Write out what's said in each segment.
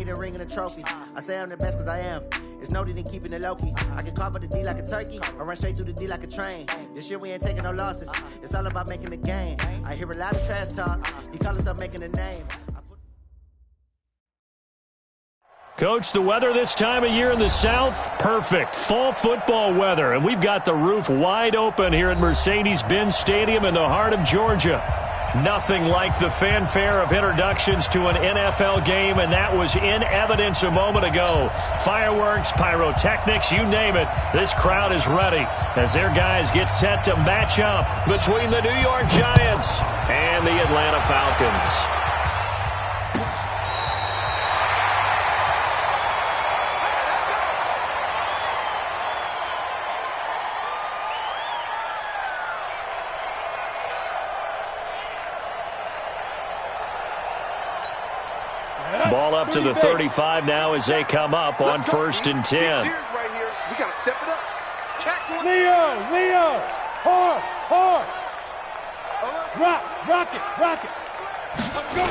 need a ring and a trophy. I say I'm the best because I am. It's no need in keeping it low-key. I can carve up the D like a turkey or run straight through the D like a train. This year we ain't taking no losses. It's all about making the game. I hear a lot of trash talk. He call himself making a name. Coach, the weather this time of year in the South, perfect. Fall football weather, and we've got the roof wide open here at Mercedes-Benz Stadium in the heart of Georgia. Nothing like the fanfare of introductions to an NFL game, and that was in evidence a moment ago. Fireworks, pyrotechnics, you name it. This crowd is ready as their guys get set to match up between the New York Giants and the Atlanta Falcons. Ball up to the 35 now as they come up on 1st and 10. Right here. We got to step it up. Leo, hard. Rock it. Let's go.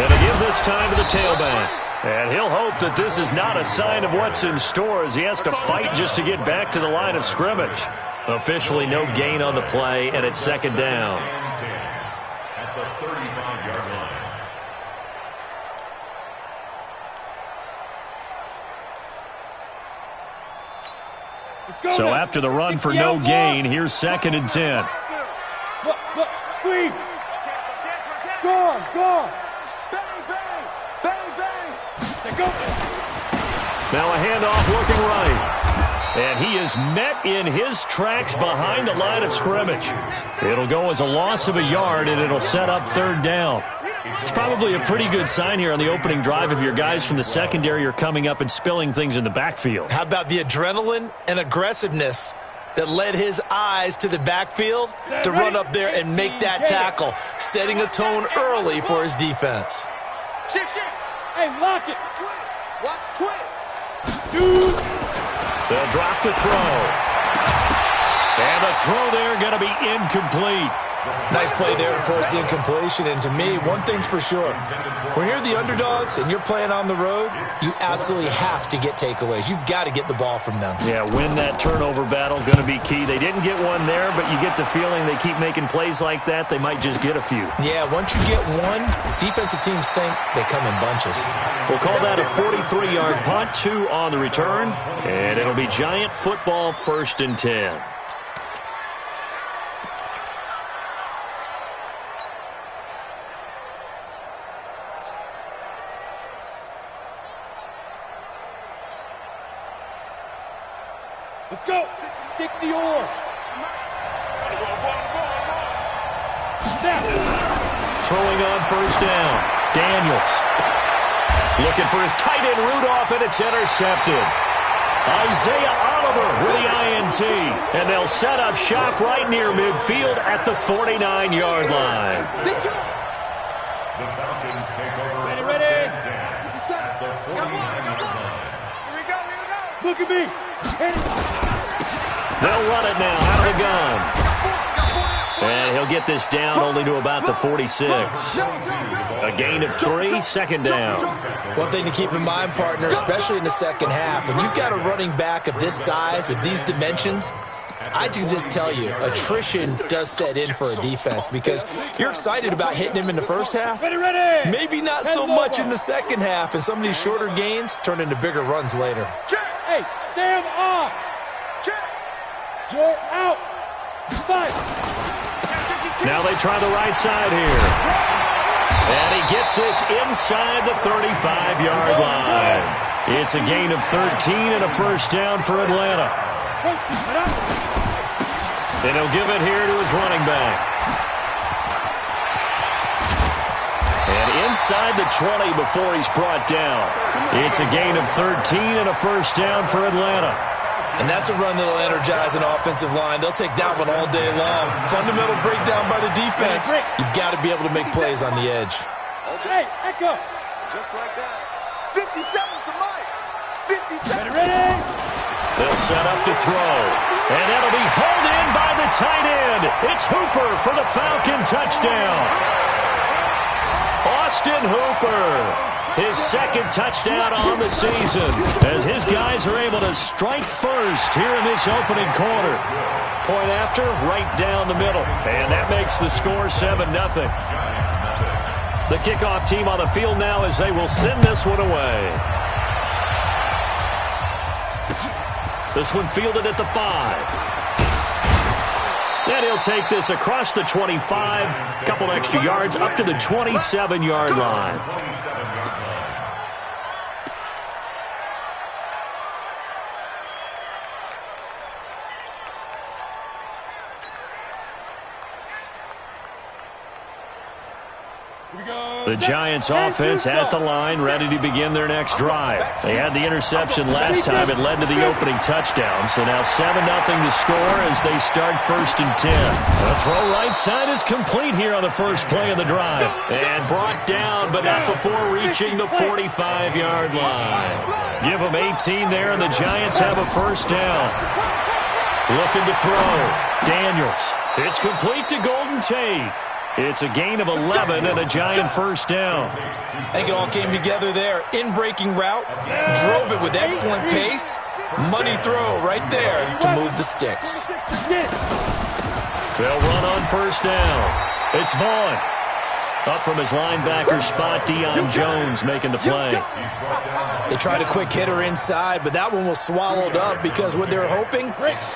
And to give this time to the tailback. And he'll hope that this is not a sign of what's in store as he has to fight just to get back to the line of scrimmage. Officially no gain on the play, and it's 2nd down. At the 35-yard line. So after the run for no gain, here's 2nd and 10. Look, squeeze. Gone. Bang. They go. Now a handoff looking right. And he is met in his tracks behind the line of scrimmage. It'll go as a loss of a yard, and it'll set up 3rd down. It's probably a pretty good sign here on the opening drive if your guys from the secondary are coming up and spilling things in the backfield. How about the adrenaline and aggressiveness that led his eyes to the backfield to run up there and make that tackle, setting a tone early for his defense. Shift. Hey, lock it. Watch twist. Dude. They'll drop the throw. And the throw there going to be incomplete. Nice play there to force the incompletion. And to me, one thing's for sure. When you're the underdogs and you're playing on the road, you absolutely have to get takeaways. You've got to get the ball from them. Yeah, win that turnover battle, going to be key. They didn't get one there, but you get the feeling they keep making plays like that, they might just get a few. Yeah, once you get one, defensive teams think they come in bunches. We'll call that a 43-yard punt, 2 on the return, and it'll be Giant football 1st and 10. Let's go. 60 or. Throwing on 1st down. Daniels. Looking for his tight end Rudolph, and it's intercepted. Isaiah Oliver with the INT. And they'll set up shop right near midfield at the 49-yard line. The Falcons take over. Ready. At the 49-yard line. Here we go. Look at me. They'll run it now out of the gun. And he'll get this down only to about the 46. A gain of 3, 2nd down. One thing to keep in mind, partner, especially in the second half, when you've got a running back of this size, of these dimensions, I can just tell you, attrition does set in for a defense because you're excited about hitting him in the first half. Maybe not so much in the second half, and some of these shorter gains turn into bigger runs later. Hey, Sam off. Joe out. 5. Now they try the right side here. And he gets this inside the 35-yard line. It's a gain of 13 and a 1st down for Atlanta. And he'll give it here to his running back. And inside the 20 before he's brought down. It's a gain of 13 and a 1st down for Atlanta. And that's a run that'll energize an offensive line. They'll take that one all day long. Fundamental breakdown by the defense. You've got to be able to make plays on the edge. Hey, echo. Just like that. 57's the mic. 57. Ready? They'll set up to throw. And that'll be hauled in by the tight end. It's Hooper for the Falcon touchdown. Austin Hooper. His second touchdown on the season as his guys are able to strike first here in this opening quarter. Point after, right down the middle. And that makes the score 7-0. The kickoff team on the field now as they will send this one away. This one fielded at the 5. And he'll take this across the 25, a couple extra yards up to the 27-yard line. The Giants offense at the line, ready to begin their next drive. They had the interception last time. It led to the opening touchdown. So now 7-0 to score as they start 1st and 10. The throw right side is complete here on the first play of the drive. And brought down, but not before reaching the 45-yard line. Give them 18 there, and the Giants have a first down. Looking to throw. Daniels. It's complete to Golden Tate. It's a gain of 11 and a Giant first down. I think it all came together there. In-breaking route, drove it with excellent pace. Money throw right there to move the sticks. They'll run on first down. It's Vaughn. Up from his linebacker spot, Deion Jones making the play. They tried a quick hitter inside, but that one was swallowed up because what they're hoping,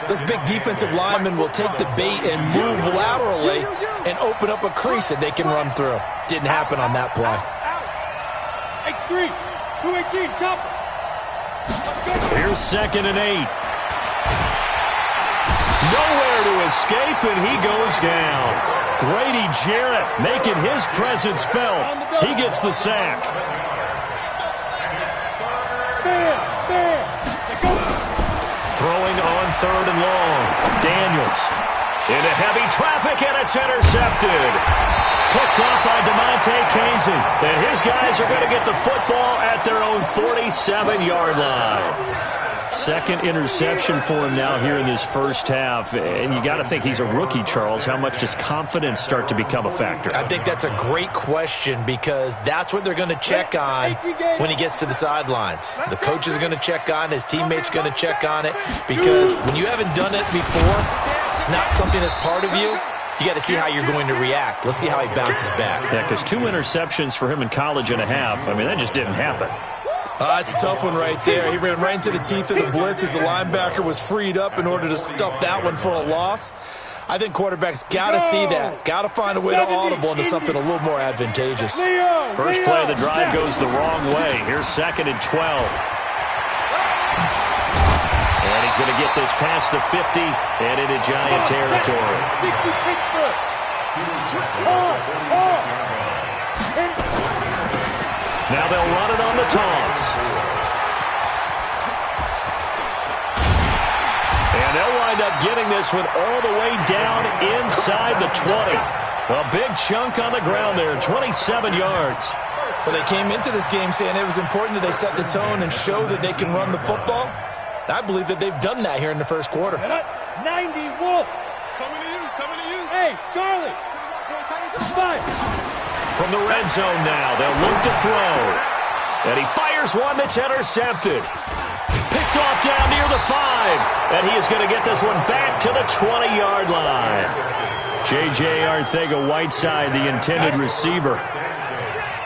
those big defensive linemen will take the bait and move laterally and open up a crease that they can run through. Didn't happen on that play. X3, 218, chopper. Here's 2nd and 8. Nowhere to escape, and he goes down. Grady Jarrett making his presence felt. He gets the sack. Throwing on 3rd and long. Daniels into heavy traffic, and it's intercepted. Picked off by DeMonte Casey. And his guys are going to get the football at their own 47-yard line. Second interception for him now here in this first half. And you got to think he's a rookie, Charles. How much does confidence start to become a factor? I think that's a great question because that's what they're going to check on when he gets to the sidelines. The coach is going to check on it. His teammates are going to check on it because when you haven't done it before, it's not something that's part of you. You got to see how you're going to react. Let's see how he bounces back. Yeah, because 2 interceptions for him in college and a half. I mean, that just didn't happen. It's a tough one right there. He ran right into the teeth of the blitz as the linebacker was freed up in order to stop that one for a loss. I think quarterbacks got to see that. Got to find a way to audible into something a little more advantageous. First play of the drive goes the wrong way. Here's 2nd and 12. And he's going to get this past the 50 and into Giant territory. Now they'll run it on the toss. And they'll wind up getting this one all the way down inside the 20. A big chunk on the ground there, 27 yards. Well, they came into this game saying it was important that they set the tone and show that they can run the football. I believe that they've done that here in the first quarter. 90 Wolf. Coming to you. Hey, Charlie. 5. From the red zone now, they'll look to throw. And he fires one that's intercepted. Picked off down near the 5. And he is going to get this one back to the 20-yard line. J.J. Arcega-Whiteside, the intended receiver.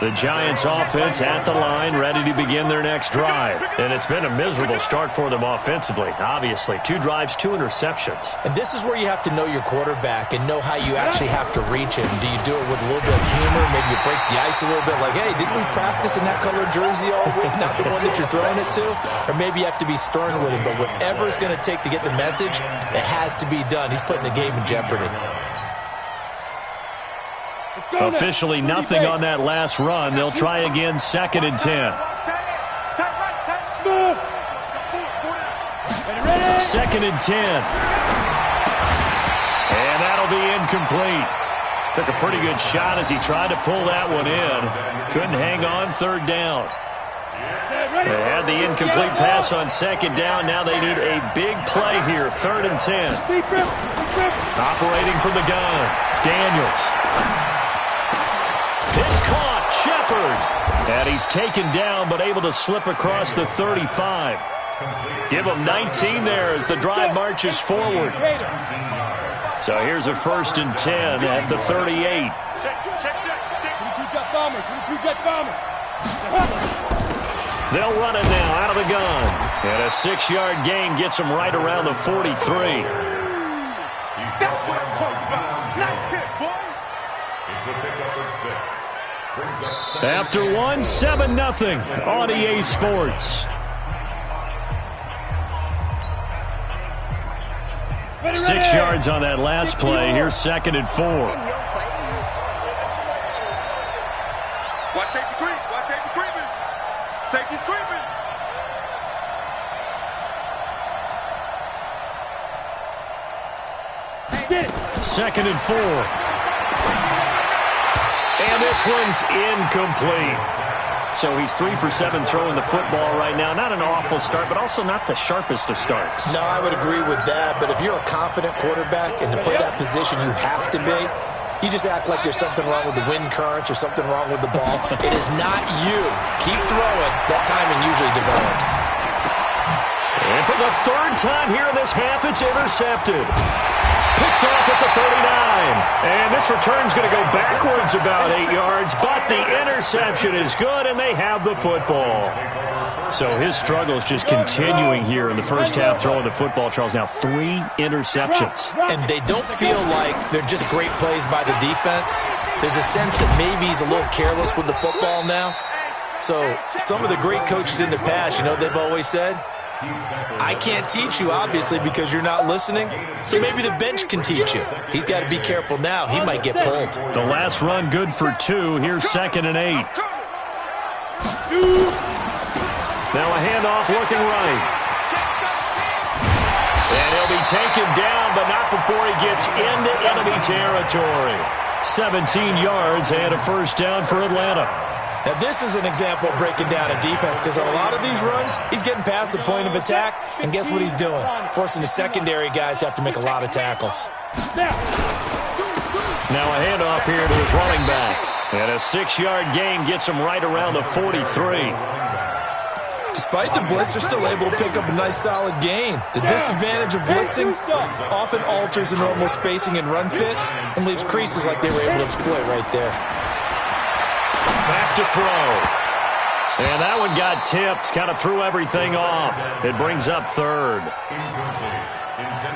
The Giants offense at the line, ready to begin their next drive. And it's been a miserable start for them offensively, obviously. 2 drives, 2 interceptions. And this is where you have to know your quarterback and know how you actually have to reach him. Do you do it with a little bit of humor? Maybe you break the ice a little bit like, hey, didn't we practice in that colored jersey all week? Not the one that you're throwing it to? Or maybe you have to be stern with him. But whatever it's going to take to get the message, it has to be done. He's putting the game in jeopardy. Officially nothing on that last run. They'll try again, 2nd and 10. 2nd and 10. And that'll be incomplete. Took a pretty good shot as he tried to pull that one in. Couldn't hang on 3rd down. They had the incomplete pass on 2nd down. Now they need a big play here, 3rd and 10. Operating from the gun, Daniels. It's caught. Shep forward. And he's taken down but able to slip across the 35. Give him 19 there as the drive marches forward. So here's a 1st and 10 at the 38. They'll run it now out of the gun. And a 6-yard gain gets him right around the 43. That's what I'm talking about. Nice hit, boy. It's a pickup of 6. Brings up 7. After 1, 7-0 on EA Sports. 6 yards on that last play. Here's 2nd and 4. Watch safety creep. Watch safety creeping. Safety's creeping. Get it. 2nd and 4. And this one's incomplete. So he's 3 for 7 throwing the football right now. Not an awful start, but also not the sharpest of starts. No, I would agree with that. But if you're a confident quarterback and to play that position you have to be, you just act like there's something wrong with the wind currents or something wrong with the ball. It is not you. Keep throwing. That timing usually develops. And for the 3rd time here in this half, it's intercepted. Picked off at the 39. And this return's going to go backwards about 8 yards, but the interception is good, and they have the football. So his struggle is just continuing here in the first half throwing the football. Charles, now 3 interceptions. And they don't feel like they're just great plays by the defense. There's a sense that maybe he's a little careless with the football now. So some of the great coaches in the past, you know, they've always said, I can't teach you, obviously, because you're not listening. So maybe the bench can teach you. He's got to be careful now. He might get pulled. The last run good for 2. Here's 2nd and 8. Now a handoff looking right. And he'll be taken down, but not before he gets into enemy territory. 17 yards and a 1st down for Atlanta. Now, this is an example of breaking down a defense because on a lot of these runs, he's getting past the point of attack, and guess what he's doing? Forcing the secondary guys to have to make a lot of tackles. Now a handoff here to his running back. And a 6-yard gain gets him right around the 43. Despite the blitz, they're still able to pick up a nice solid gain. The disadvantage of blitzing often alters the normal spacing and run fits and leaves creases like they were able to exploit right there. Back to throw. And that one got tipped, kind of threw everything off. It brings up 3rd.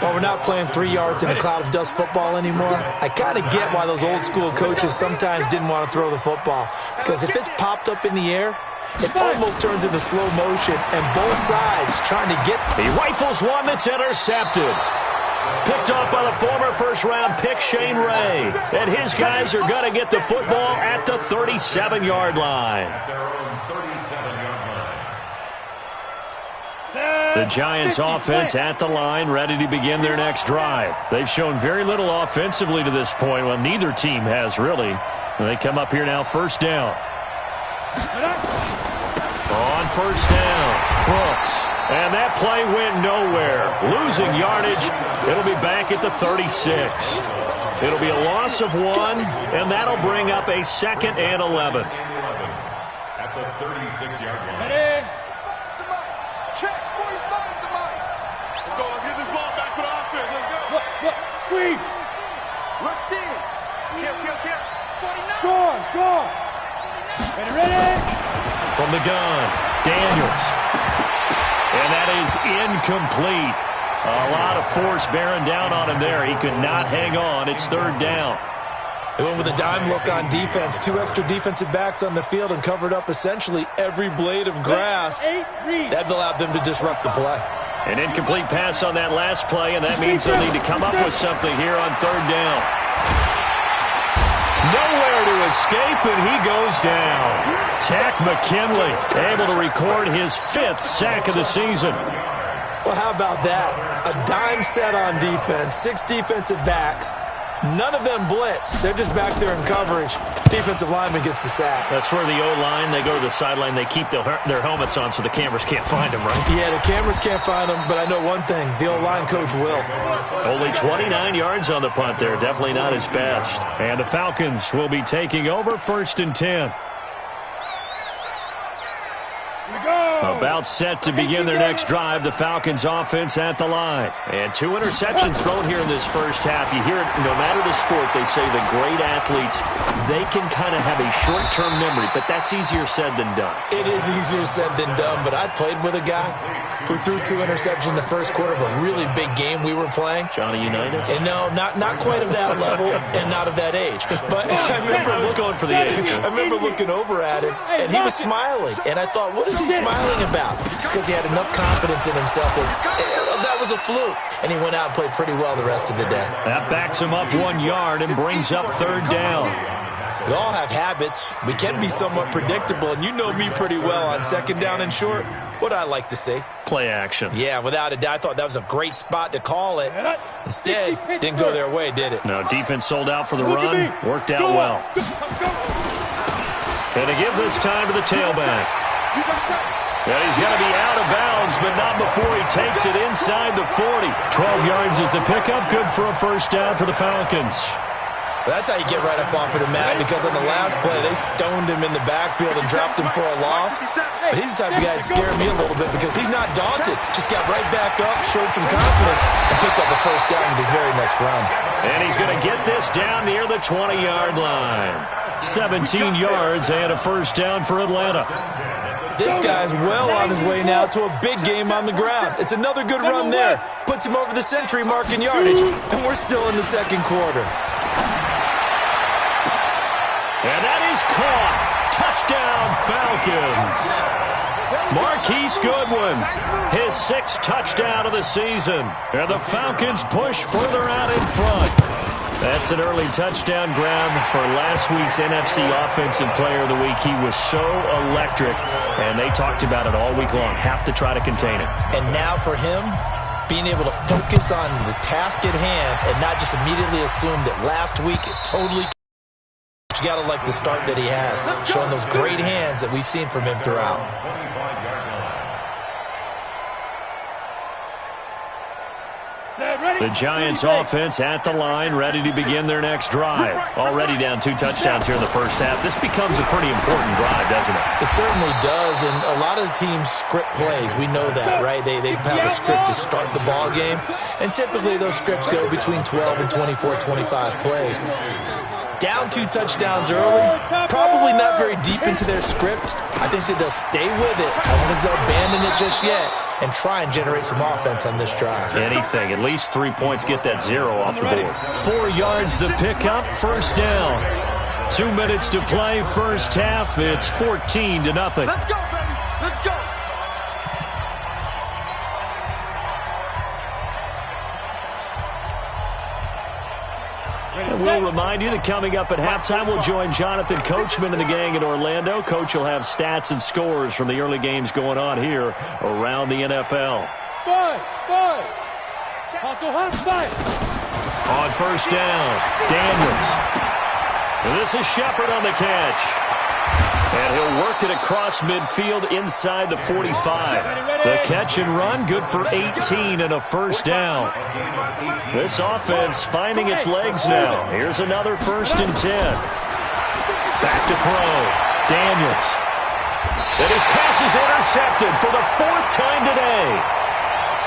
Well, we're not playing 3 yards in a cloud of dust football anymore. I kind of get why those old school coaches sometimes didn't want to throw the football. Because if it's popped up in the air, it almost turns into slow motion, and both sides trying to get... He rifles one that's intercepted. Picked off by the former first-round pick, Shane Ray. And his guys are going to get the football at the 37-yard line. The Giants offense at the line, ready to begin their next drive. They've shown very little offensively to this point. Well, neither team has, really. And they come up here now, 1st down. On 1st down, Brooks. And that play went nowhere. Losing yardage. It'll be back at the 36. It'll be a loss of 1, and that'll bring up a 2nd and 11. At the 36-yard line. Ready? Check 45 to Mike. Let's go. Let's get this ball back for the offense. Let's go. Look, squeeze. Let's see it. Kill. 49. Score. Ready? From the gun, Daniels. And that is incomplete. A lot of force bearing down on him there. He could not hang on. It's 3rd down. They went with a dime look on defense. 2 extra defensive backs on the field and covered up essentially every blade of grass. That allowed them to disrupt the play. An incomplete pass on that last play, and that means they'll need to come up with something here on 3rd down. Nowhere to escape, and he goes down. Tack McKinley able to record his 5th sack of the season. Well, how about that? A dime set on defense, 6 defensive backs. None of them blitz. They're just back there in coverage. Defensive lineman gets the sack. That's where the O-line, they go to the sideline, they keep their helmets on so the cameras can't find them, right? Yeah, the cameras can't find them, but I know one thing. The O-line coach will. Only 29 yards on the punt there. Definitely not his best. And the Falcons will be taking over 1st and 10. About set to begin their next drive, the Falcons offense at the line. And 2 interceptions thrown here in this first half. You hear it, no matter the sport, they say the great athletes, they can kind of have a short-term memory, but that's easier said than done. It is easier said than done, but I played with a guy who threw 2 interceptions in the first quarter of a really big game we were playing. Johnny Unitas? And no, not quite of that level and not of that age. But I was going for the age. I remember looking over at him, and he was smiling. And I thought, what is he smiling about? It's because he had enough confidence in himself that was a fluke. And he went out and played pretty well the rest of the day. That backs him up 1 yard and brings up 3rd down. We all have habits. We can be somewhat predictable, and you know me pretty well on 2nd down and short. What I like to see. Play action. Yeah, without a doubt. I thought that was a great spot to call it. Instead, didn't go their way, did it? No, defense sold out for the run. Worked out well. And to give this time to the tailback. And he's going to be out of bounds, but not before he takes it inside the 40. 12 yards is the pickup. Good for a 1st down for the Falcons. That's how you get right up off of the mat, because on the last play, they stoned him in the backfield and dropped him for a loss. But he's the type of guy that scared me a little bit because he's not daunted. Just got right back up, showed some confidence, and picked up a 1st down with his very next run. And he's going to get this down near the 20-yard line. 17 yards and a 1st down for Atlanta. This guy's well on his way now to a big game on the ground. It's another good run there. Puts him over the century mark in yardage, and we're still in the 2nd quarter. And that is caught. Touchdown, Falcons. Marquise Goodwin, his 6th touchdown of the season. And the Falcons push further out in front. That's an early touchdown grab for last week's NFC Offensive Player of the Week. He was so electric, and they talked about it all week long. Have to try to contain it. And now for him, being able to focus on the task at hand and not just immediately assume that last week it totally... You got to like the start that he has, showing those great hands that we've seen from him throughout. The Giants offense at the line, ready to begin their next drive. Already down 2 touchdowns here in the first half. This becomes a pretty important drive, doesn't it? It certainly does, and a lot of the teams script plays. We know that, right? They have a script to start the ball game, and typically those scripts go between 12 and 24, 25 plays. Down 2 touchdowns early, probably not very deep into their script. I think that they'll stay with it. I don't think they'll abandon it just yet and try and generate some offense on this drive. Anything. At least 3 points, get that 0 off the board. 4 yards the pickup, 1st down. 2 minutes to play, first half. It's 14-0. Let's go, baby. Let's go. And we'll remind you that coming up at halftime, we'll join Jonathan Coachman and the gang in Orlando. Coach will have stats and scores from the early games going on here around the NFL. On 1st down, Daniels. And this is Shepard on the catch. And he'll work it across midfield inside the 45. The catch and run, good for 18 and a 1st down. This offense finding its legs now. Here's another 1st and 10. Back to throw. Daniels. And his pass is intercepted for the 4th time today.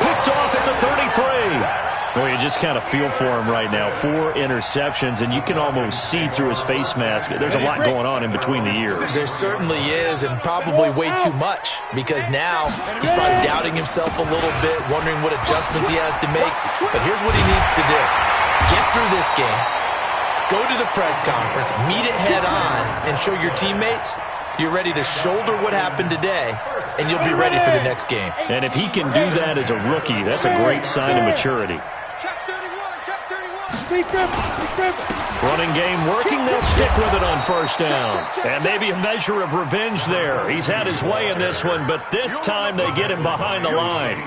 Picked off at the 33. Well, you just kind of feel for him right now. 4 interceptions, and you can almost see through his face mask. There's a lot going on in between the ears. There certainly is, and probably way too much, because now he's probably doubting himself a little bit, wondering what adjustments he has to make. But here's what he needs to do. Get through this game, go to the press conference, meet it head on, and show your teammates you're ready to shoulder what happened today, and you'll be ready for the next game. And if he can do that as a rookie, that's a great sign of maturity. Running game working, they'll stick with it on 1st down. And maybe a measure of revenge there. He's had his way in this one, but this time they get him behind the line.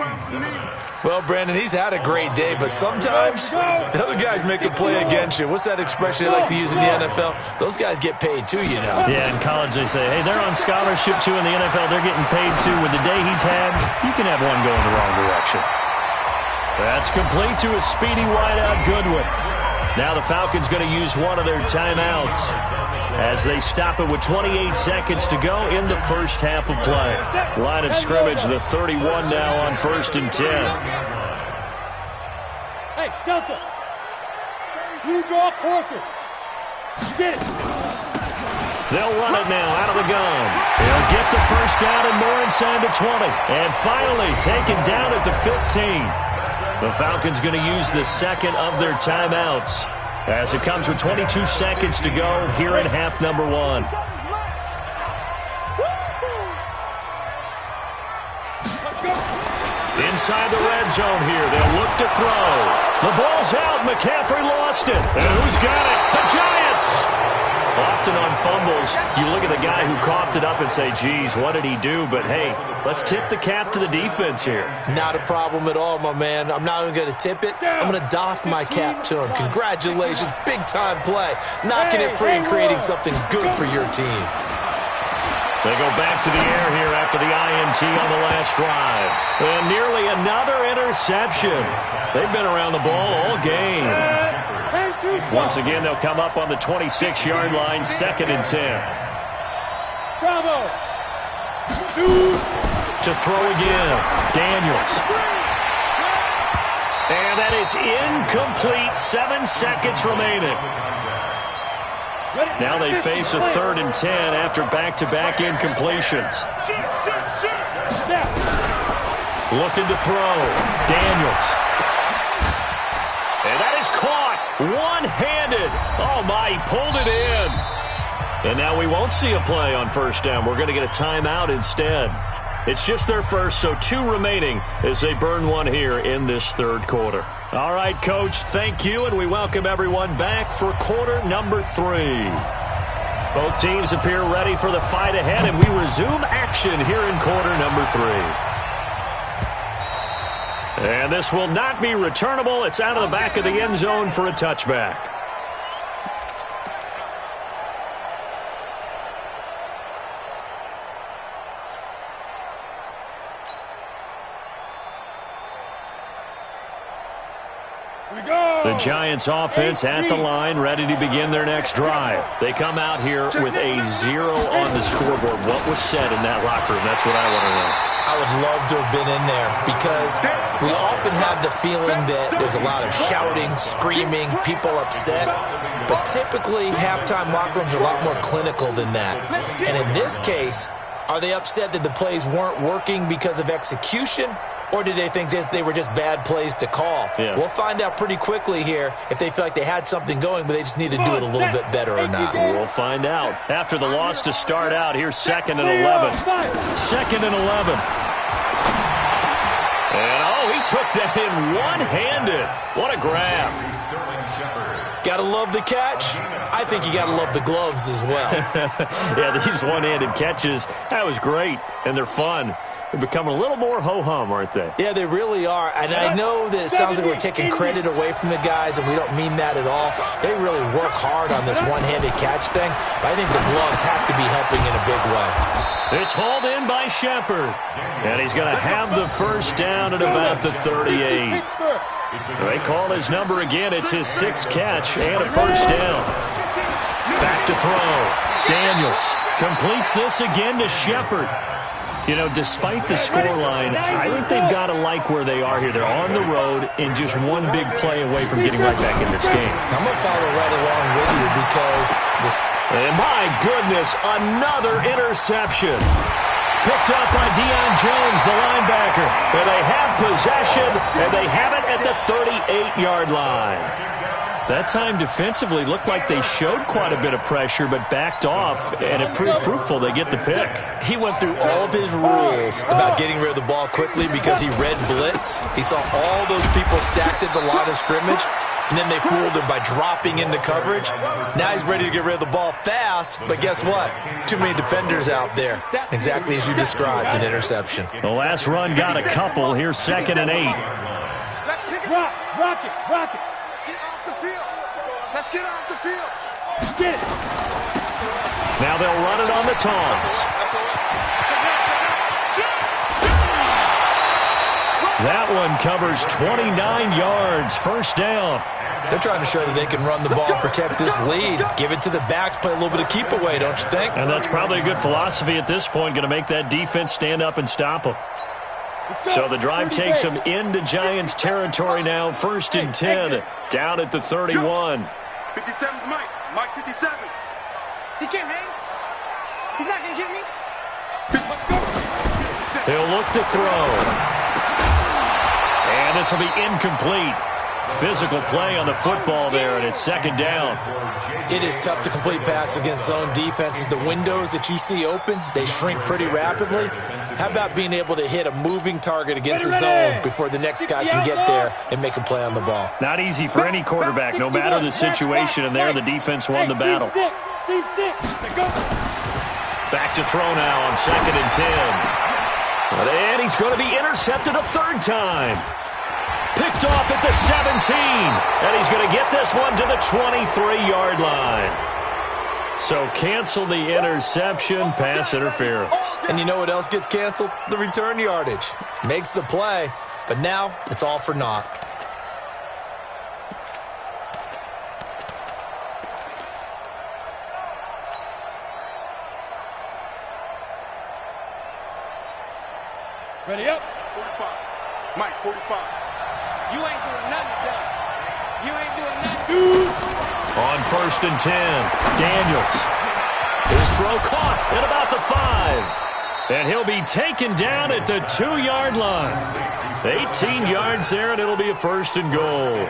Well, Brandon, he's had a great day, but sometimes the other guys make a play against you. What's that expression they like to use in the NFL? Those guys get paid too, you know. Yeah, in college they say, hey, they're on scholarship too. In the NFL, they're getting paid too. With the day he's had, you can have one go in the wrong direction. That's complete to a speedy wideout Goodwin. Now the Falcons going to use one of their timeouts as they stop it with 28 seconds to go in the first half of play. Line of scrimmage, the 31 now on 1st and 10. Hey, Delta. You draw quarters. Get it. They'll run it now out of the gun. They'll get the first down and more inside the 20. And finally taken down at the 15. The Falcons going to use the second of their timeouts as it comes with 22 seconds to go here in half number 1. Inside the red zone here. They'll look to throw. The ball's out. McCaffrey lost it. And who's got it? The Giants! Often on fumbles, you look at the guy who coughed it up and say, geez, what did he do? But, hey, let's tip the cap to the defense here. Not a problem at all, my man. I'm not even going to tip it. I'm going to doff my cap to him. Congratulations. Big-time play. Knocking it free and creating something good for your team. They go back to the air here after the INT on the last drive. And nearly another interception. They've been around the ball all game. Once again, they'll come up on the 26-yard line, 2nd and 10. Bravo. Shoot. To throw again. Daniels. And that is incomplete. 7 seconds remaining. Now they face a 3rd and 10 after back-to-back incompletions. Looking to throw. Daniels. And that is caught. One-handed. Oh, my, he pulled it in. And now we won't see a play on 1st down. We're going to get a timeout instead. It's just their first, so 2 remaining as they burn one here in this 3rd quarter. All right, Coach, thank you, and we welcome everyone back for quarter number 3. Both teams appear ready for the fight ahead, and we resume action here in quarter number 3. And this will not be returnable. It's out of the back of the end zone for a touchback. The Giants offense at the line, ready to begin their next drive. They come out here with a 0 on the scoreboard. What was said in that locker room? That's what I want to know. I would love to have been in there because we often have the feeling that there's a lot of shouting, screaming, people upset. But typically, halftime locker rooms are a lot more clinical than that. And in this case, are they upset that the plays weren't working because of execution? Or did they think they were just bad plays to call? Yeah. We'll find out pretty quickly here if they feel like they had something going, but they just need to do it a little bit better or not. We'll find out. After the loss to start out, here's 2nd and 11. 2nd and 11. And, oh, he took that in one-handed. What a grab. Gotta love the catch. I think you gotta love the gloves as well. Yeah, these one-handed catches, that was great, and they're fun. They're becoming a little more ho-hum, aren't they? Yeah, they really are. And I know that it sounds like we're taking credit away from the guys, and we don't mean that at all. They really work hard on this one-handed catch thing, but I think the gloves have to be helping in a big way. It's hauled in by Shepard, and he's going to have the first down at about the 38. They call his number again. It's his 6th catch and a first down. Back to throw. Daniels completes this again to Shepard. You know, despite the scoreline, I think they've got to like where they are here. They're on the road and just one big play away from getting right back in this game. I'm going to follow right along with you because this... And my goodness, another interception. Picked up by Deion Jones, the linebacker. And they have possession, and they have it at the 38-yard line. That time defensively looked like they showed quite a bit of pressure but backed off, and it proved fruitful. They get the pick. He went through all of his rules about getting rid of the ball quickly because he read blitz. He saw all those people stacked at the line of scrimmage, and then they fooled him by dropping into coverage. Now he's ready to get rid of the ball fast, but guess what? Too many defenders out there. Exactly as you described, an interception. The last run got a couple. Here's 2nd and 8. Rock it. Let's get off the field. Get it. Now they'll run it on the taunts. That one Allen covers 29 yards, first down. They're trying to show that they can run the ball and protect this lead. Give it to the backs, play a little bit of keep away, don't you think? And that's probably a good philosophy at this point, going to make that defense stand up and stop them. So the drive takes them into Giants territory now, 1st and 10, down at the 31. 57's Mike. Mike 57. He can't hang. He's not going to get me. He'll look to throw. And this will be incomplete. Physical play on the football there, and it's 2nd down. It is tough to complete passes against zone defenses. The windows that you see open, they shrink pretty rapidly. How about being able to hit a moving target against a zone before the next guy can get there and make a play on the ball? Not easy for any quarterback, no matter the situation, and there the defense won the battle. Back to throw now on 2nd and 10. And he's going to be intercepted a 3rd time. Picked off at the 17. And he's going to get this one to the 23-yard line. So cancel the interception, pass interference. And you know what else gets canceled? The return yardage. Makes the play, but now it's all for naught. Ready up. 45. Mike 45. You ain't doing nothing, John. You ain't doing nothing. Shoot. On 1st and 10, Daniels. His throw caught at about the 5. And he'll be taken down at the 2-yard line. 18 yards there, and it'll be a 1st and goal.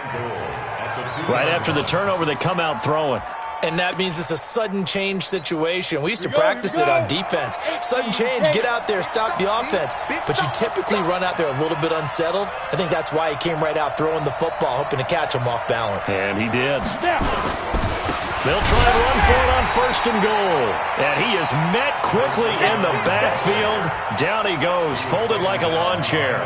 Right after the turnover, they come out throwing. And that means it's a sudden change situation. We used to practice it on defense. Sudden change, get out there, stop the offense. But you typically run out there a little bit unsettled. I think that's why he came right out throwing the football, hoping to catch him off balance. And he did. They'll try and run for it on 1st and goal. And he is met quickly in the backfield. Down he goes, folded like a lawn chair.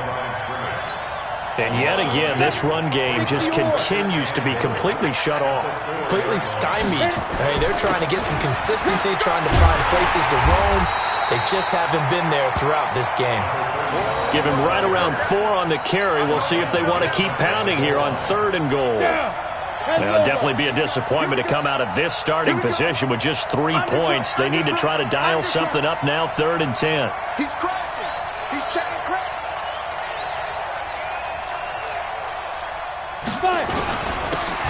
And yet again, this run game just continues to be completely shut off. Completely stymied. I mean, they're trying to get some consistency, trying to find places to roam. They just haven't been there throughout this game. Give him right around 4 on the carry. We'll see if they want to keep pounding here on 3rd and goal. Now, definitely be a disappointment to come out of this starting position with just 3 points. They need to try to dial something up now, 3rd and 10. He's crashing. He's checking crash.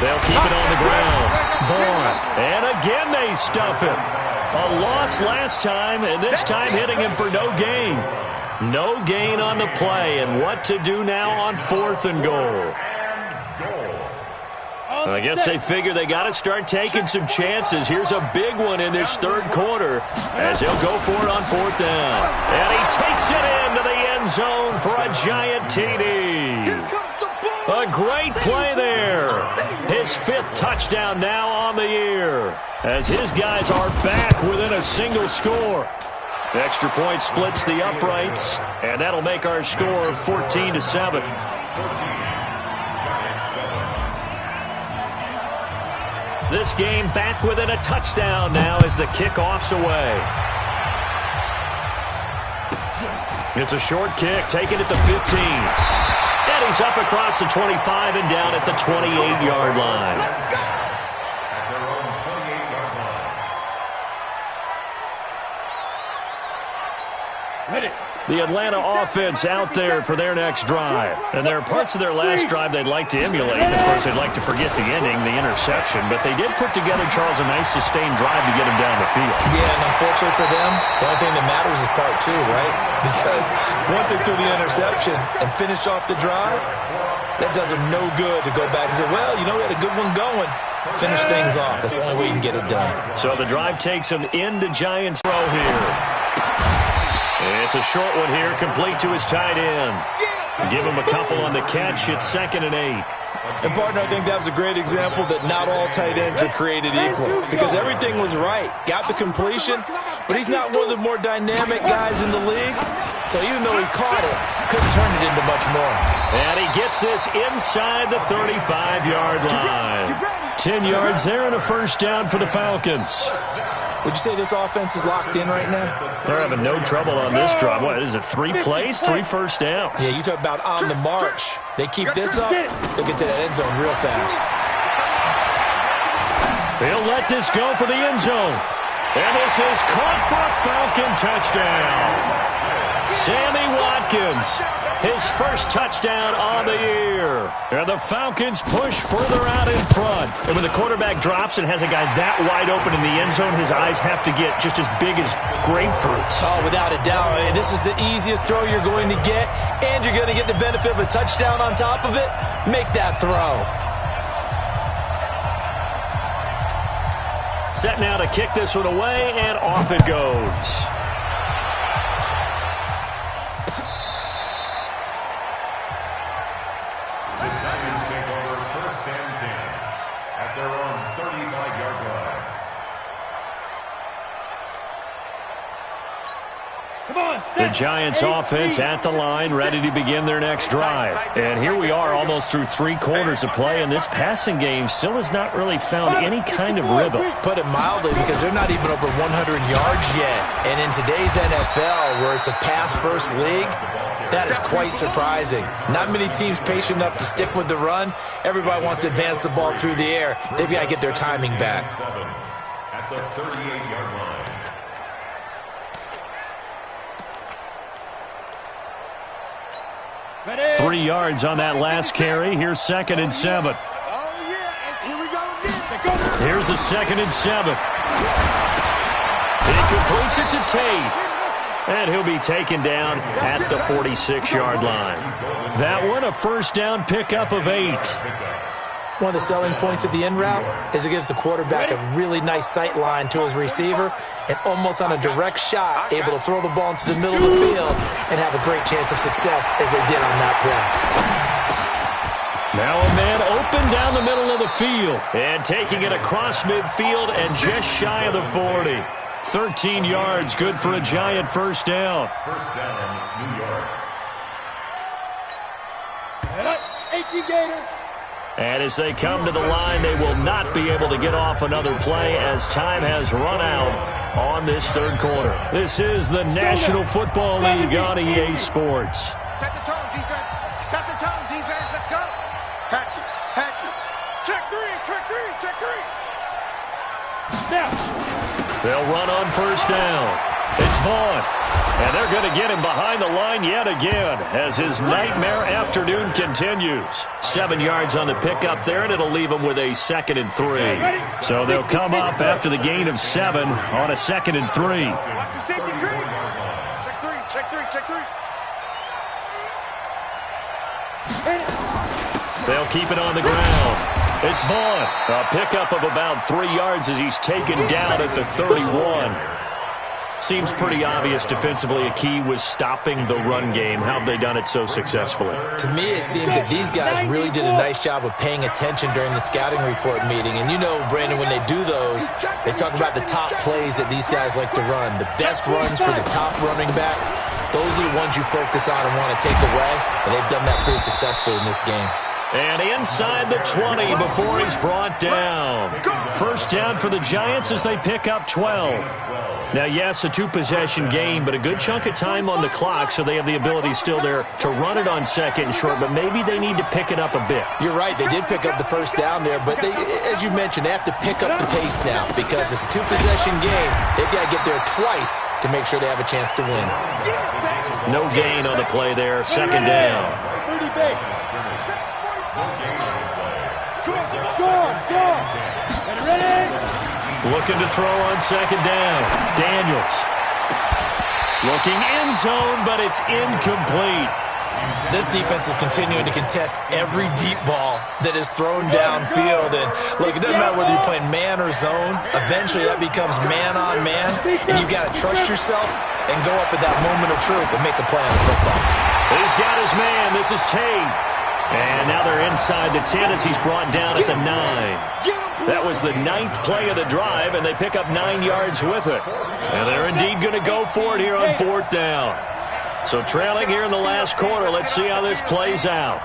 They'll keep it on the ground. Vaughn. And again they stuff him. A loss last time, and this time hitting him for no gain. No gain on the play, and what to do now on 4th and goal. I guess they figure they got to start taking some chances. Here's a big one in this 3rd quarter as he'll go for it on 4th down. And he takes it into the end zone for a giant TD. A great play there. His 5th touchdown now on the year as his guys are back within a single score. Extra point splits the uprights, and that'll make our score 14-7. This game back within a touchdown now as the kickoff's away. It's a short kick, taken at the 15. And he's up across the 25 and down at the 28-yard line. Ready. The Atlanta offense out there for their next drive. And there are parts of their last drive they'd like to emulate. Of course, they'd like to forget the ending, the interception. But they did put together, Charles, a nice sustained drive to get him down the field. Yeah, and unfortunately for them, the only thing that matters is part 2, right? Because once they threw the interception and finished off the drive, that does them no good to go back and say, well, you know, we had a good one going. Finish things off. That's the only way you can get it done. So the drive takes them into Giants row here. It's a short one here, complete to his tight end. Give him a couple on the catch. It's 2nd and 8. And, partner, I think that was a great example that not all tight ends are created equal because everything was right. Got the completion, but he's not one of the more dynamic guys in the league. So even though he caught it, couldn't turn it into much more. And he gets this inside the 35-yard line. 10 yards there and a 1st down for the Falcons. Would you say this offense is locked in right now? They're having no trouble on this drive. What is it, 3 plays, 3 first downs? Yeah, you talk about on the march. They keep this up, they'll get to that end zone real fast. He'll let this go for the end zone. And this is caught for a Falcon touchdown. Sammy Watkins, his first touchdown on the year. And the Falcons push further out in front. And when the quarterback drops and has a guy that wide open in the end zone, his eyes have to get just as big as grapefruits. Oh, without a doubt. And this is the easiest throw you're going to get, and you're going to get the benefit of a touchdown on top of it. Make that throw. Set now to kick this one away, and off it goes. The Giants take over 1st and 10 at their own 35-yard line. Come on, The Giants offense at the line, ready to begin their next drive. And here we are almost through 3 quarters of play, and this passing game still has not really found any kind of rhythm. Put it mildly, because they're not even over 100 yards yet. And in today's NFL, where it's a pass-first league, that is quite surprising. Not many teams patient enough to stick with the run. Everybody wants to advance the ball through the air. They've got to get their timing back. At the 38-yard line. 3 yards on that last carry. Here's 2nd and 7. Oh, yeah. And here we go again. Here's a 2nd and 7. He completes it to Tate. And he'll be taken down at the 46-yard line. That one, a first down pickup of 8. One of the selling points of the in route is it gives the quarterback a really nice sight line to his receiver, and almost on a direct shot, able to throw the ball into the middle of the field and have a great chance of success as they did on that play. Now a man open down the middle of the field, and taking it across midfield and just shy of the 40. 13 yards, good for a Giant first down. First down, New York. And as they come to the line, they will not be able to get off another play as time has run out on this 3rd quarter. This is the National Football League on EA Sports. Set the tone, defense. Set the tone, defense. Let's go. Patch it. Patch it. Check 3. Check 3. Check 3. Snap. They'll run on first down. It's Vaughn. And they're going to get him behind the line yet again as his nightmare afternoon continues. 7 yards on the pickup there, and it'll leave him with a 2nd and 3. So they'll come up after the gain of 7 on a 2nd and 3. Watch the safety creep. Check 3. Check 3. Check 3. They'll keep it on the ground. It's Vaughn. A pickup of about 3 yards as he's taken down at the 31. Seems pretty obvious defensively a key was stopping the run game. How have they done it so successfully? To me, it seems that these guys really did a nice job of paying attention during the scouting report meeting. And you know, Brandon, when they do those, they talk about the top plays that these guys like to run. The best runs for the top running back, those are the ones you focus on and want to take away. And they've done that pretty successfully in this game. And inside the 20 before he's brought down. First down for the Giants as they pick up 12. Now, yes, a 2-possession game, but a good chunk of time on the clock, so they have the ability still there to run it on 2nd and short, but maybe they need to pick it up a bit. You're right. They did pick up the first down there, but they, as you mentioned, they have to pick up the pace now because it's a 2-possession game. They've got to get there twice to make sure they have a chance to win. No gain on the play there. 2nd down. 30 base. Go. Ready? Looking to throw on 2nd down. Daniels. Looking end zone, but it's incomplete. This defense is continuing to contest every deep ball that is thrown downfield. And look, it doesn't matter whether you're playing man or zone. Eventually that becomes man on man. And you've got to trust yourself and go up at that moment of truth and make a play on the football. He's got his man. This is Tate. And now they're inside the 10 as he's brought down at the 9. That was the 9th play of the drive, and they pick up 9 yards with it. And they're indeed going to go for it here on 4th down. So trailing here in the last quarter, let's see how this plays out.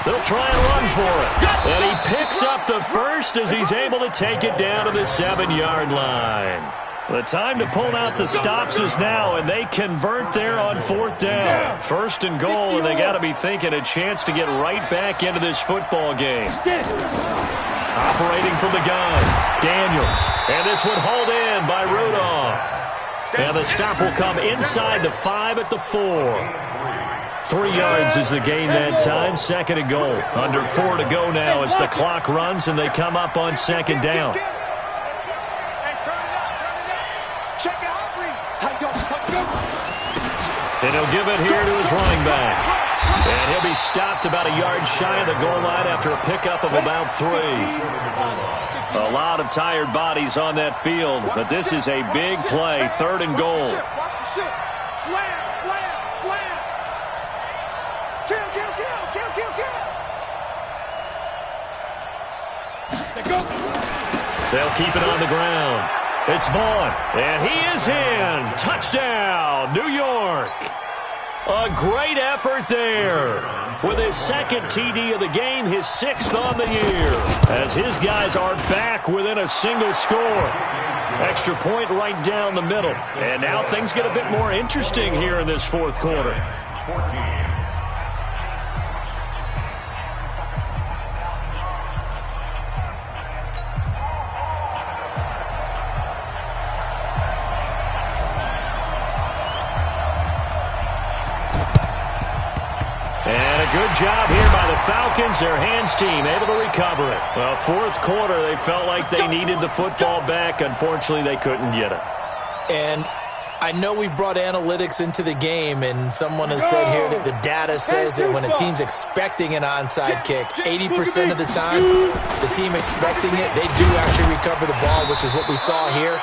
They'll try and run for it. And he picks up the first as he's able to take it down to the 7-yard line. The time to pull out the stops is now, and they convert there on 4th down. 1st and goal, and they got to be thinking a chance to get right back into this football game. Operating from the gun, Daniels. And this one hauled in by Rudolph. And the stop will come inside the 5 at the 4. 3 yards is the gain that time. 2nd and goal. Under 4 to go now as the clock runs and they come up on 2nd down. And he'll give it here to his running back. And he'll be stopped about a yard shy of the goal line after a pickup of about 3. A lot of tired bodies on that field, but this is a big play. 3rd and goal. They'll keep it on the ground. It's Vaughn, and he is in. Touchdown, New York. A great effort there. With his 2nd TD of the game, his 6th on the year. As his guys are back within a single score. Extra point right down the middle. And now things get a bit more interesting here in this 4th quarter. 14. Good job here by the Falcons. Their hands team able to recover it. Well, 4th quarter, they felt like they needed the football back. Unfortunately, they couldn't get it. And I know we brought analytics into the game, and someone has said here that the data says that when a team's expecting an onside kick, 80% of the time, the team expecting it, they do actually recover the ball, which is what we saw here.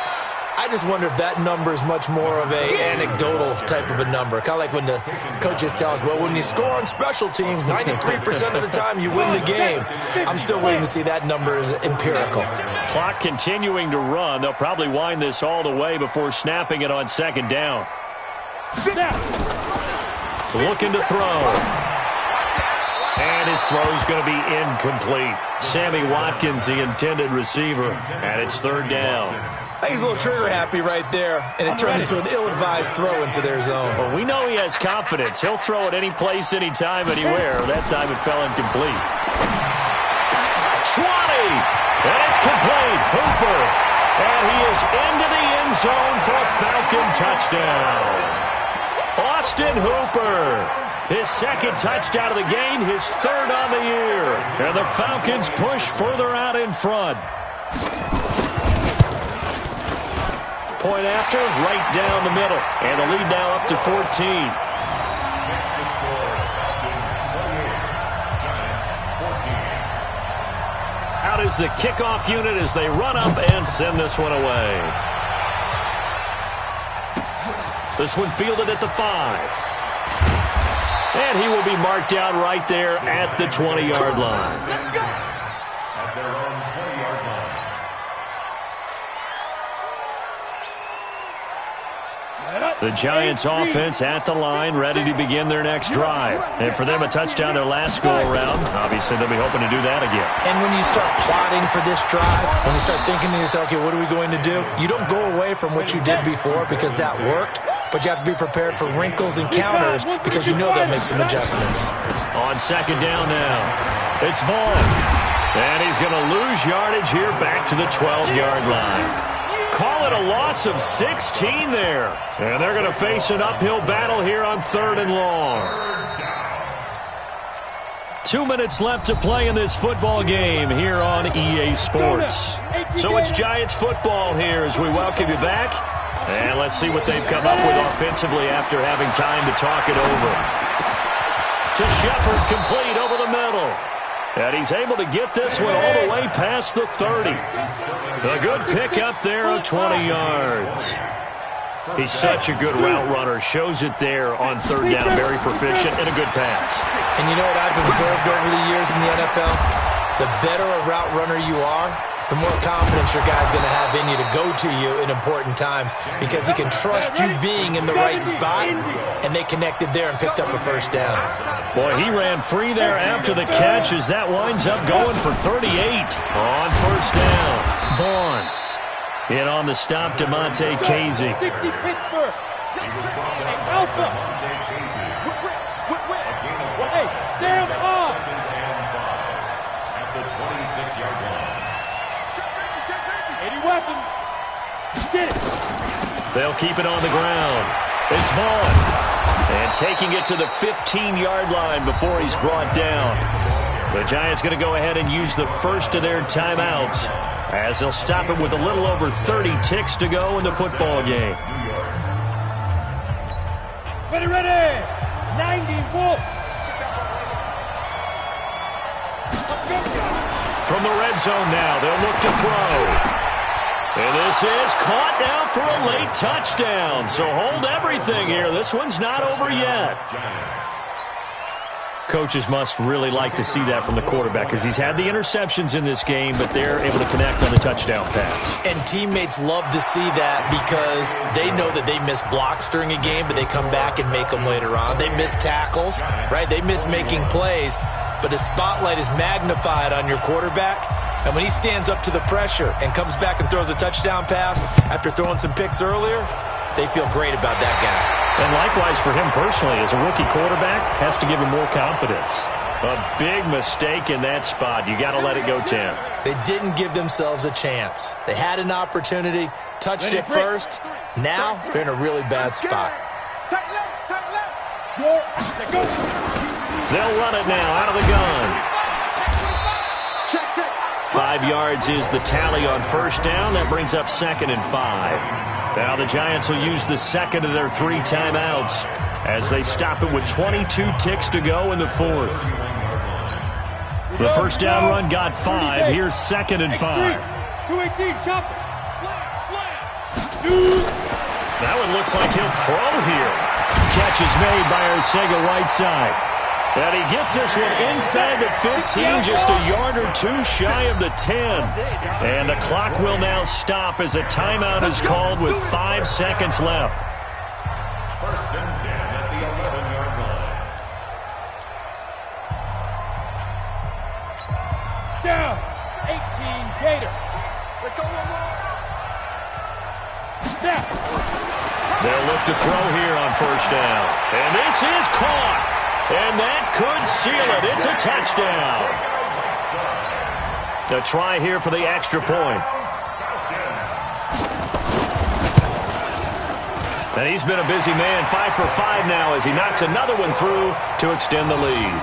I just wonder if that number is much more of a anecdotal type of a number. Kind of like when the coaches tell us, well, when you score on special teams, 93% of the time you win the game. I'm still waiting to see that number is empirical. Clock continuing to run. They'll probably wind this all the way before snapping it on 2nd down. Looking to throw. And his throw's going to be incomplete. Sammy Watkins, the intended receiver, and it's 3rd down. I think he's a little trigger happy right there, and it turned into an ill-advised throw into their zone. Well, we know he has confidence. He'll throw it any place, anytime, anywhere. That time it fell incomplete. 20, and it's complete. Hooper, and he is into the end zone for a Falcon touchdown. Austin Hooper, his 2nd touchdown of the game, his 3rd on the year. And the Falcons push further out in front. Point after, right down the middle. And the lead now up to 14. Out is the kickoff unit as they run up and send this one away. This one fielded at the 5. And he will be marked down right there at the 20-yard line. At their own 20-yard line. The Giants offense at the line, ready to begin their next drive. And for them, a touchdown their last go-around. Obviously, they'll be hoping to do that again. And when you start plotting for this drive, when you start thinking to yourself, okay, what are we going to do? You don't go away from what you did before because that worked, but you have to be prepared for wrinkles and counters because you know they'll make some adjustments. On 2nd down now, it's Vaughn. And he's going to lose yardage here back to the 12-yard line. Call it a loss of 16 there. And they're going to face an uphill battle here on 3rd and long. 2 minutes left to play in this football game here on EA Sports. So it's Giants football here as we welcome you back. And let's see what they've come up with offensively after having time to talk it over. To Shepard, complete over the middle. And he's able to get this one all the way past the 30. A good pickup there of 20 yards. He's such a good route runner. Shows it there on 3rd down. Very proficient and a good pass. And you know what I've observed over the years in the NFL? The better a route runner you are, the more confidence your guy's going to have in you to go to you in important times because he can trust you being in the right spot, and they connected there and picked up a 1st down. Boy, he ran free there after the catch as that winds up going for 38 on first down. Vaughn. In on the stop, DeMonte Casey. 60 Pittsburgh. Hey, Alpha. Hey, Sam off. At the 26-yard line. 80 weapon. Get it. They'll keep it on the ground. It's Vaughn. And taking it to the 15-yard line before he's brought down. The Giants going to go ahead and use the first of their timeouts as they'll stop it with a little over 30 ticks to go in the football game. Ready. 90 Wolf. From the red zone now, they'll look to throw. And this is caught now for a late touchdown. So hold everything here. This one's not over yet. Coaches must really like to see that from the quarterback because he's had the interceptions in this game, but they're able to connect on the touchdown pass. And teammates love to see that because they know that they miss blocks during a game, but they come back and make them later on. They miss tackles, right? They miss making plays, but the spotlight is magnified on your quarterback. And when he stands up to the pressure and comes back and throws a touchdown pass after throwing some picks earlier, they feel great about that guy. And likewise for him personally, as a rookie quarterback, has to give him more confidence. A big mistake in that spot. You got to let it go, Tim. They didn't give themselves a chance. They had an opportunity, touched it first. Now they're in a really bad spot. Tight left. They'll run it now out of the gun. Check. 5 yards is the tally on first down. That brings up 2nd and 5. Now the Giants will use the second of their 3 timeouts as they stop it with 22 ticks to go in the 4th. The first down run got 5. Here's 2nd and 5. 218, chop it. Slam. That one looks like he'll throw here. Catch is made by Arcega right side. And he gets this one inside the 15, just a yard or 2 shy of the 10. And the clock will now stop as a timeout is called with 5 seconds left. First and 10 at the 11-yard line. Down. 18 Gator. Let's go one more. Snap. They'll look to throw here on first down. And this is caught. And that could seal it. It's a touchdown. A try here for the extra point. And he's been a busy man, 5 for 5 now as he knocks another one through to extend the lead.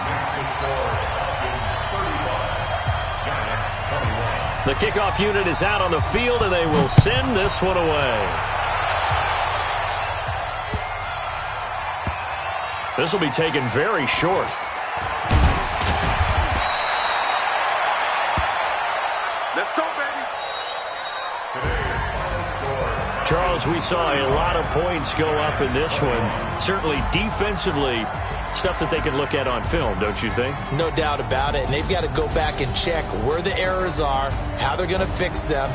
The kickoff unit is out on the field, and they will send this one away. This will be taken very short. Let's go, baby. Charles, we saw a lot of points go up in this one. Certainly defensively, stuff that they can look at on film, don't you think? No doubt about it. And they've got to go back and check where the errors are, how they're going to fix them,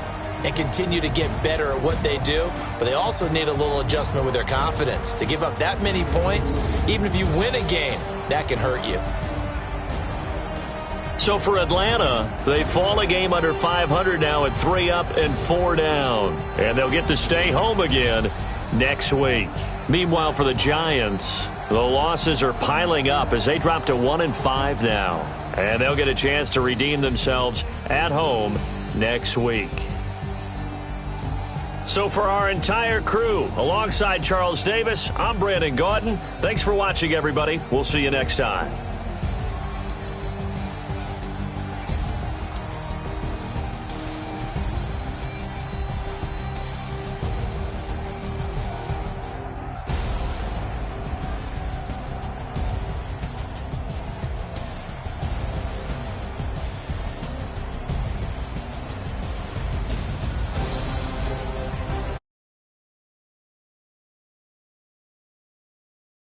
and continue to get better at what they do. But they also need a little adjustment with their confidence. To give up that many points, even if you win a game, that can hurt you. So for Atlanta, they fall a game under 500 now at 3 up and 4 down. And they'll get to stay home again next week. Meanwhile, for the Giants, the losses are piling up as they drop to 1-5 now. And they'll get a chance to redeem themselves at home next week. So for our entire crew, alongside Charles Davis, I'm Brandon Gautin. Thanks for watching, everybody. We'll see you next time.